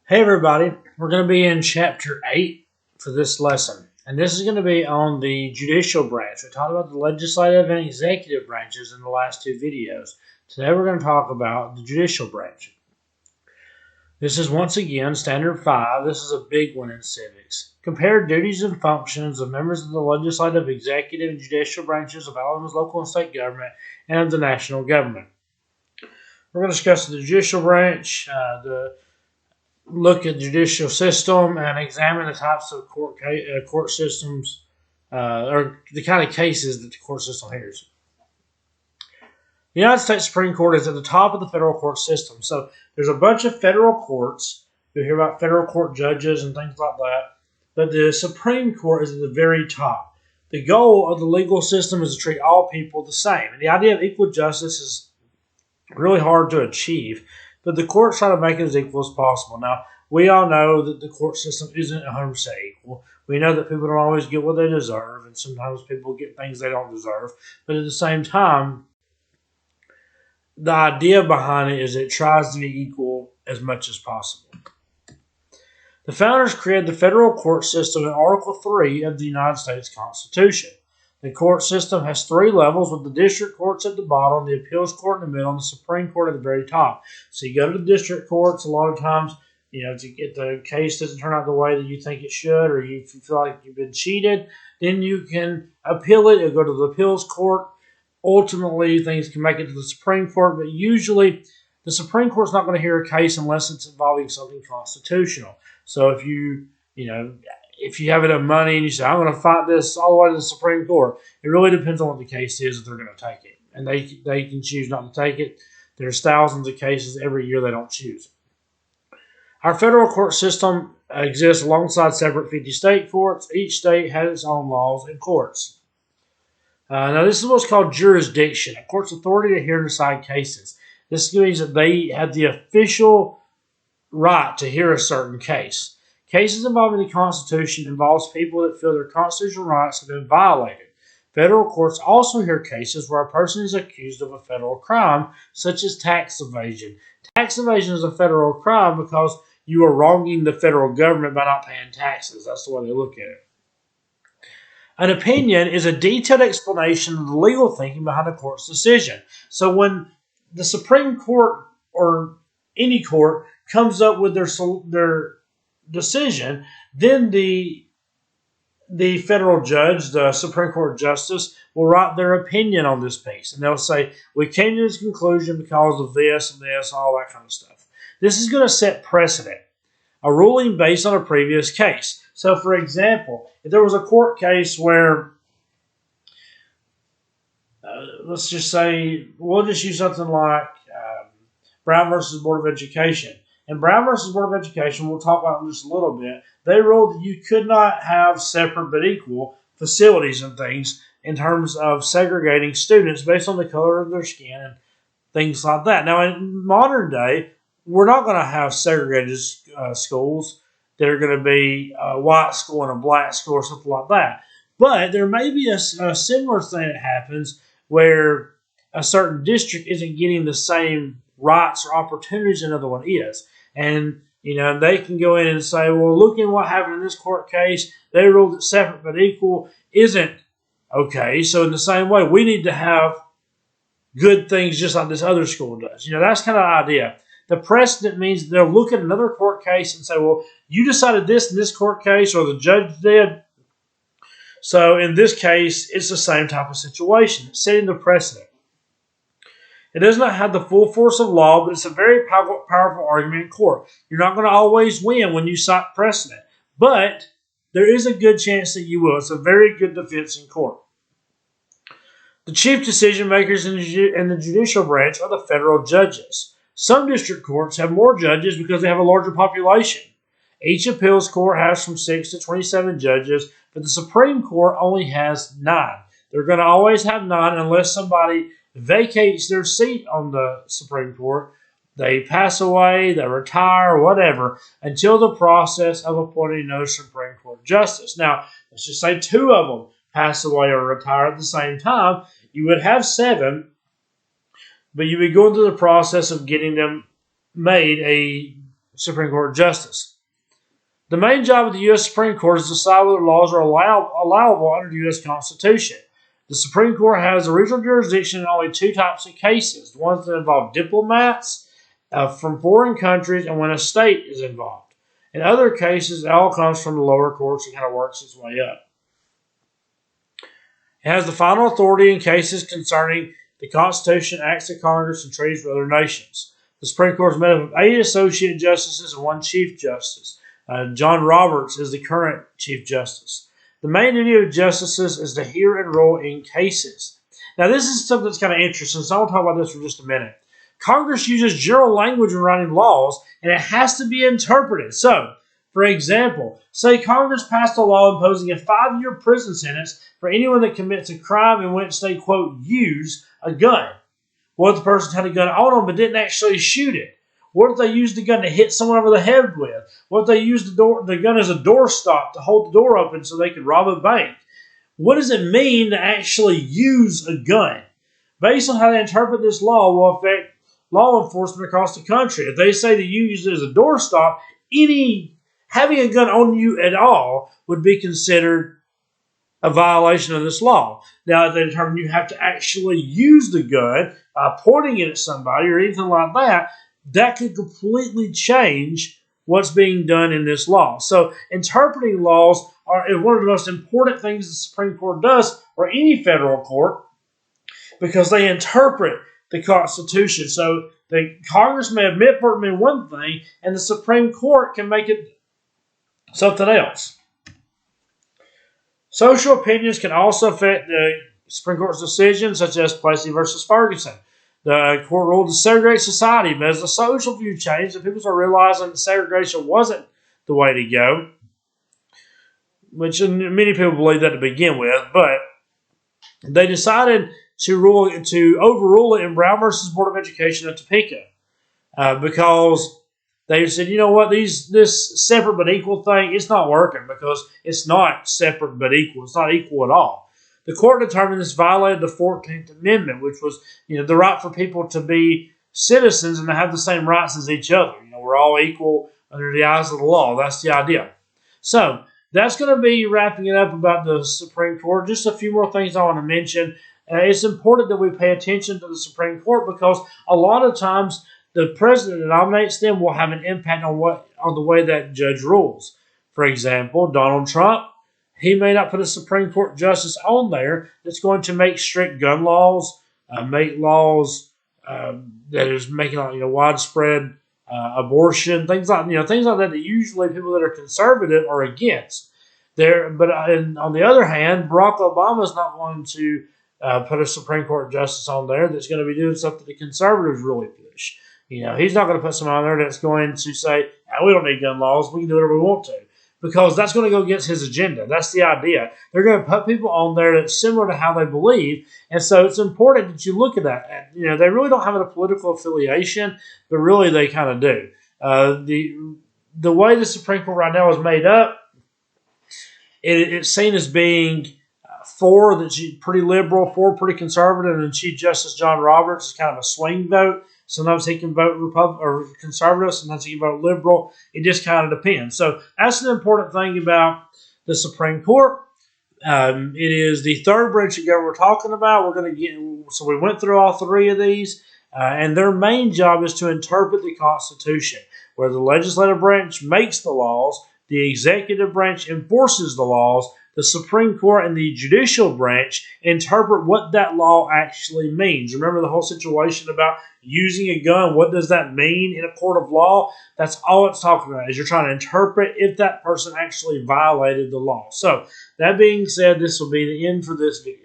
Hey everybody, we're going to be in chapter 8 for this lesson, and this is going to be on the judicial branch. We talked about the legislative and executive branches in the last two videos. Today we're going to talk about the judicial branch. This is once again Standard 5. This is a big one in civics. Compare duties and functions of members of the legislative, executive, and judicial branches of Alabama's local and state government and of the national government. We're going to discuss the judicial branch, look at the judicial system and examine the types of court systems or the kind of cases that the court system hears. The United States Supreme Court is at the top of the federal court system. So there's a bunch of federal courts. You'll hear about federal court judges and things like that. But the Supreme Court is at the very top. The goal of the legal system is to treat all people the same. And the idea of equal justice is really hard to achieve. But the courts try to make it as equal as possible. Now, we all know that the court system isn't 100% equal. We know that people don't always get what they deserve, and sometimes people get things they don't deserve. But at the same time, the idea behind it is it tries to be equal as much as possible. The founders created the federal court system in Article 3 of the United States Constitution. The court system has three levels, with the district courts at the bottom, the appeals court in the middle, and the Supreme Court at the very top. So you go to the district courts a lot of times, to get the case doesn't turn out the way that you think it should, or if you feel like you've been cheated, then you can appeal it. It'll go to the appeals court. Ultimately, things can make it to the Supreme Court, but usually the Supreme Court's not going to hear a case unless it's involving something constitutional. So if you have enough money and you say, I'm going to fight this all the way to the Supreme Court, it really depends on what the case is if they're going to take it. And they can choose not to take it. There's thousands of cases every year they don't choose. Our federal court system exists alongside separate 50 state courts. Each state has its own laws and courts. Now, this is what's called jurisdiction, a court's authority to hear and decide cases. This means that they have the official right to hear a certain case. Cases involving the Constitution involves people that feel their constitutional rights have been violated. Federal courts also hear cases where a person is accused of a federal crime, such as tax evasion. Tax evasion is a federal crime because you are wronging the federal government by not paying taxes. That's the way they look at it. An opinion is a detailed explanation of the legal thinking behind a court's decision. So when the Supreme Court or any court comes up with their decision, then the federal judge, the Supreme Court justice, will write their opinion on this piece. And they'll say, we came to this conclusion because of this and this, all that kind of stuff. This is going to set precedent, a ruling based on a previous case. So, for example, if there was a court case where, let's just say, we'll just use something like Brown versus Board of Education. In Brown versus Board of Education, we'll talk about in just a little bit, they ruled that you could not have separate but equal facilities and things in terms of segregating students based on the color of their skin and things like that. Now, in modern day, we're not going to have segregated schools. They're going to be a white school and a black school or something like that. But there may be a similar thing that happens where a certain district isn't getting the same rights or opportunities another one is. And, they can go in and say, well, look at what happened in this court case. They ruled that separate but equal isn't okay. So in the same way, we need to have good things just like this other school does. That's kind of the idea. The precedent means they'll look at another court case and say, well, you decided this in this court case, or the judge did. So in this case, it's the same type of situation. It's setting the precedent. It does not have the full force of law, but it's a very powerful argument in court. You're not going to always win when you cite precedent, but there is a good chance that you will. It's a very good defense in court. The chief decision makers in the judicial branch are the federal judges. Some district courts have more judges because they have a larger population. Each appeals court has from 6 to 27 judges, but the Supreme Court only has 9. They're going to always have 9 unless somebody vacates their seat on the Supreme Court. They pass away, they retire, whatever, until the process of appointing another Supreme Court justice. Now, let's just say 2 of them pass away or retire at the same time. You would have 7, but you would go through the process of getting them made a Supreme Court justice. The main job of the U.S. Supreme Court is to decide whether laws are allowable under the U.S. Constitution. The Supreme Court has original jurisdiction in only two types of cases: the ones that involve diplomats from foreign countries and when a state is involved. In other cases, it all comes from the lower courts and kind of works its way up. It has the final authority in cases concerning the Constitution, acts of Congress, and treaties with other nations. The Supreme Court is made up of 8 associate justices and 1 chief justice. John Roberts is the current Chief Justice. The main duty of justices is to hear and rule in cases. Now, this is something that's kind of interesting, so I'll talk about this for just a minute. Congress uses general language in writing laws, and it has to be interpreted. So, for example, say Congress passed a law imposing a 5-year prison sentence for anyone that commits a crime in which they, quote, use a gun. What if the person had a gun on them but didn't actually shoot it? What if they used the gun to hit someone over the head with? What if they used the gun as a doorstop to hold the door open so they could rob a bank? What does it mean to actually use a gun? Based on how they interpret this law will affect law enforcement across the country. If they say that you use it as a doorstop, having a gun on you at all would be considered a violation of this law. Now, if they determine you have to actually use the gun by pointing it at somebody or anything like that, that could completely change what's being done in this law. So interpreting laws are one of the most important things the Supreme Court does, or any federal court, because they interpret the Constitution. So the Congress may admit for it to mean one thing, and the Supreme Court can make it something else. Social opinions can also affect the Supreme Court's decisions, such as Plessy versus Ferguson. The court ruled to segregate society, but as the social view changed, and people started realizing that segregation wasn't the way to go, which many people believe that to begin with, but they decided to overrule it in Brown versus Board of Education of Topeka, because they said, you know what, this separate but equal thing, it's not working because it's not separate but equal. It's not equal at all. The court determined this violated the 14th Amendment, which was, the right for people to be citizens and to have the same rights as each other. We're all equal under the eyes of the law. That's the idea. So that's going to be wrapping it up about the Supreme Court. Just a few more things I want to mention. It's important that we pay attention to the Supreme Court because a lot of times the president that nominates them will have an impact on the way that judge rules. For example, Donald Trump, he may not put a Supreme Court justice on there that's going to make strict gun laws, make laws that is making widespread abortion, things like that usually people that are conservative are against. But on the other hand, Barack Obama is not going to put a Supreme Court justice on there that's going to be doing something the conservatives really push. He's not going to put someone on there that's going to say, we don't need gun laws, we can do whatever we want to. Because that's going to go against his agenda. That's the idea. They're going to put people on there that's similar to how they believe. And so it's important that you look at that. They really don't have a political affiliation, but really they kind of do. The way the Supreme Court right now is made up, it's seen as being 4 that's pretty liberal, 4 pretty conservative, and Chief Justice John Roberts is kind of a swing vote. Sometimes he can vote Republican or conservative, sometimes he can vote liberal. It just kind of depends. So that's an important thing about the Supreme Court. It is the third branch of government we're talking about. So we went through all 3 of these, and their main job is to interpret the Constitution, where the legislative branch makes the laws, the executive branch enforces the laws, the Supreme Court and the Judicial branch interpret what that law actually means. Remember the whole situation about using a gun? What does that mean in a court of law? That's all it's talking about, is you're trying to interpret if that person actually violated the law. So, that being said, this will be the end for this video.